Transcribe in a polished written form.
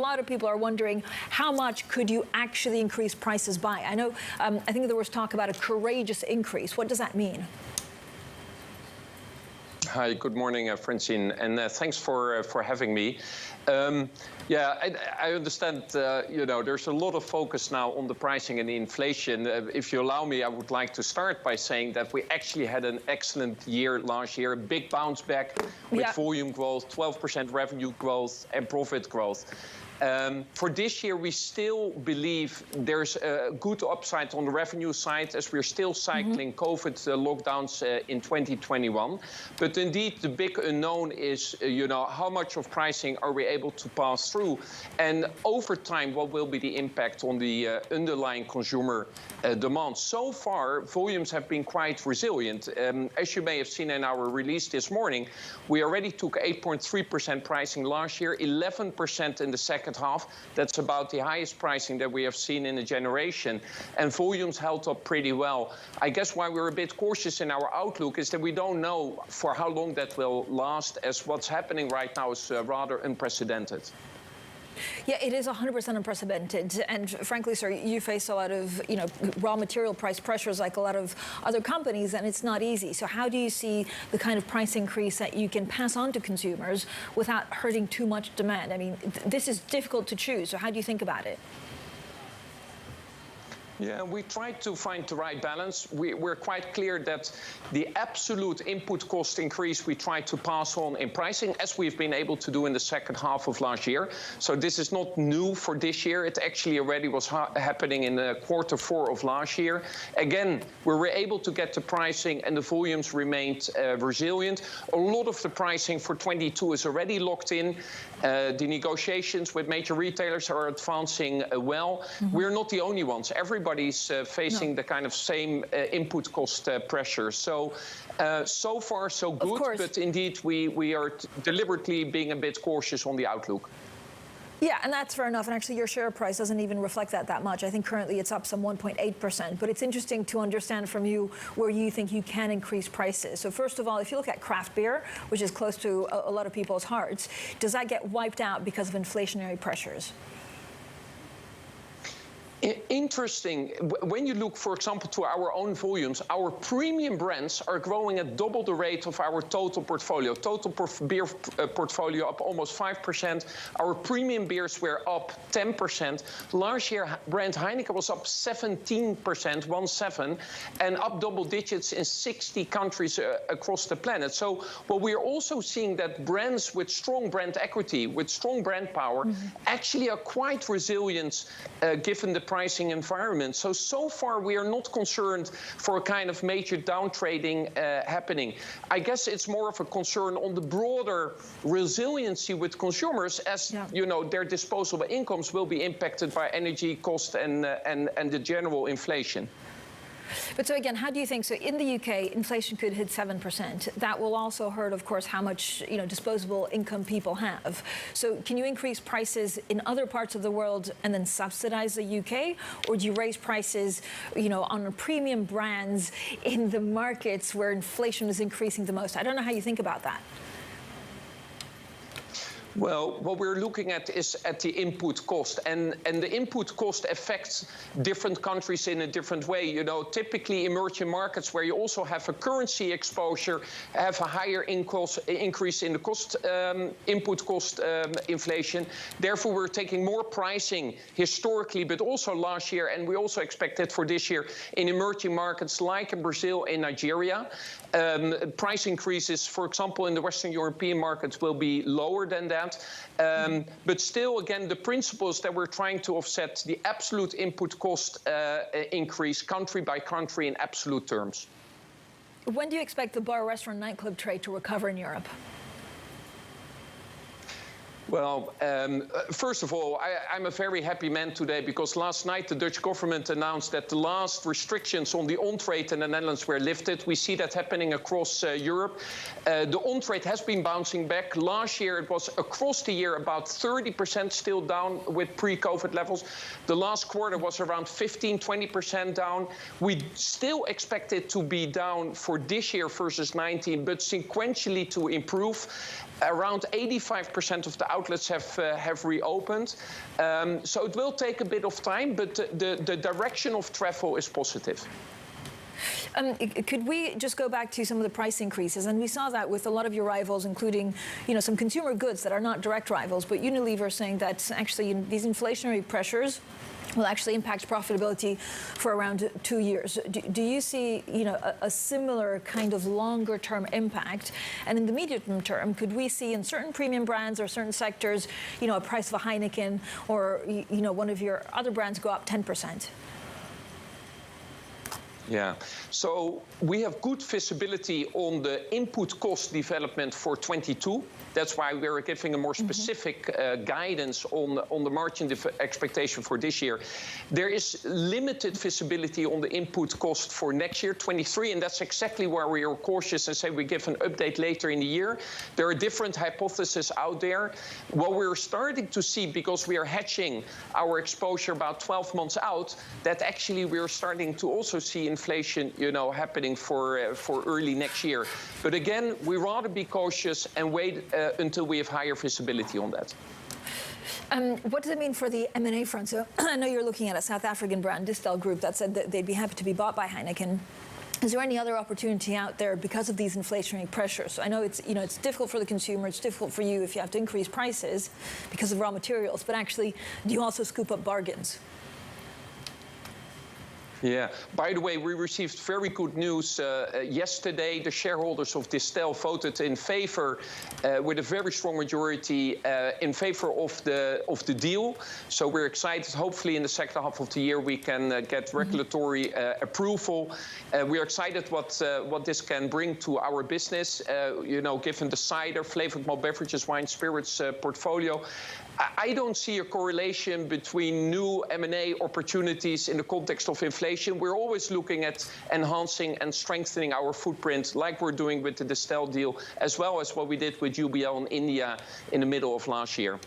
lot of people are wondering, how much could you actually increase prices by? I know, I think there was talk about a courageous increase. What does that mean? Hi, good morning, Francine, and thanks for having me. Yeah, I understand, there's a lot of focus now on the pricing and the inflation. If you allow me, I would like to start by saying that we actually had an excellent year last year, a big bounce back with volume growth, 12% revenue growth and profit growth. For this year, we still believe there's a good upside on the revenue side as we're still cycling COVID lockdowns in 2021. But indeed, the big unknown is, how much of pricing are we able to pass through? And over time, what will be the impact on the underlying consumer demand? So far, volumes have been quite resilient. As you may have seen in our release this morning, we already took 8.3% pricing last year, 11% in the second half. That's about the highest pricing that we have seen in a generation. And volumes held up pretty well. I guess why we're a bit cautious in our outlook is that we don't know for how long that will last, as what's happening right now is rather unprecedented. Yeah, it is 100% unprecedented. And frankly, sir, you face a lot of, raw material price pressures like a lot of other companies, and it's not easy. So how do you see the kind of price increase that you can pass on to consumers without hurting too much demand? I mean, this is difficult to choose. So how do you think about it? Yeah, we tried to find the right balance. We're quite clear that the absolute input cost increase we tried to pass on in pricing, as we've been able to do in the second half of last year. So this is not new for this year. It actually already was happening in quarter 4 of last year. Again, we were able to get the pricing and the volumes remained resilient. A lot of the pricing for 22 is already locked in. The negotiations with major retailers are advancing well. We're not the only ones. Everybody's facing the kind of same input cost pressure. So, so far, so good. But indeed, we are deliberately being a bit cautious on the outlook. Yeah, and that's fair enough. And actually, your share price doesn't even reflect that much. I think currently it's up some 1.8%. But it's interesting to understand from you where you think you can increase prices. So first of all, if you look at craft beer, which is close to a lot of people's hearts, does that get wiped out because of inflationary pressures? Interesting. When you look, for example, to our own volumes, our premium brands are growing at double the rate of our total portfolio. Total beer portfolio up almost 5%. Our premium beers were up 10%. Last year, brand Heineken was up 17%, 17, and up double digits in 60 countries across the planet. So what we are also seeing that brands with strong brand equity, with strong brand power, actually are quite resilient given the pricing environment. So far, we are not concerned for a kind of major downtrading happening. I guess it's more of a concern on the broader resiliency with consumers as, their disposable incomes will be impacted by energy cost and the general inflation. But so again, how do you think, so in the UK, inflation could hit 7%. That will also hurt, of course, how much, disposable income people have. So can you increase prices in other parts of the world and then subsidize the UK? Or do you raise prices, on premium brands in the markets where inflation is increasing the most? I don't know how you think about that. Well, what we're looking at is at the input cost, and the input cost affects different countries in a different way. Typically emerging markets where you also have a currency exposure have a higher increase in the cost, input cost inflation. Therefore, we're taking more pricing historically, but also last year, and we also expect it for this year in emerging markets like in Brazil and Nigeria. Price increases, for example, in the Western European markets will be lower than that. But still, again, the principles that we're trying to offset the absolute input cost increase country by country in absolute terms. When do you expect the bar, restaurant, nightclub trade to recover in Europe? Well, first of all, I'm a very happy man today because last night the Dutch government announced that the last restrictions on the on-trade in the Netherlands were lifted. We see that happening across Europe. The on-trade has been bouncing back. Last year it was across the year about 30% still down with pre-COVID levels. The last quarter was around 15-20% down. We still expect it to be down for this year versus 19, but sequentially to improve. Around 85% of the outlets have reopened. So it will take a bit of time, but the direction of travel is positive. Could we just go back to some of the price increases? And we saw that with a lot of your rivals, including, some consumer goods that are not direct rivals. But Unilever saying that actually these inflationary pressures will actually impact profitability for around 2 years. Do you see, a similar kind of longer-term impact? And in the medium term, could we see in certain premium brands or certain sectors, a price of a Heineken or, one of your other brands go up 10%? Yeah, so we have good visibility on the input cost development for 22. That's why we're giving a more specific guidance on the margin expectation for this year. There is limited visibility on the input cost for next year, 23, and that's exactly where we are cautious and say we give an update later in the year. There are different hypotheses out there. What we're starting to see, because we are hedging our exposure about 12 months out, that actually we're starting to also see inflation, happening for early next year. But again, we rather be cautious and wait until we have higher visibility on that. What does it mean for the M&A front? So I know you're looking at a South African brand, Distel Group, that said that they'd be happy to be bought by Heineken. Is there any other opportunity out there because of these inflationary pressures? So I know it's it's difficult for the consumer, it's difficult for you if you have to increase prices because of raw materials, but actually, do you also scoop up bargains? Yeah. By the way, we received very good news yesterday. The shareholders of Distel voted in favor, with a very strong majority, in favor of the deal. So we're excited. Hopefully, in the second half of the year, we can get regulatory approval. We're excited what this can bring to our business. Given the cider, flavored malt beverages, wine, spirits portfolio. I don't see a correlation between new M&A opportunities in the context of inflation. We're always looking at enhancing and strengthening our footprint, like we're doing with the Distel deal, as well as what we did with UBL in India in the middle of last year.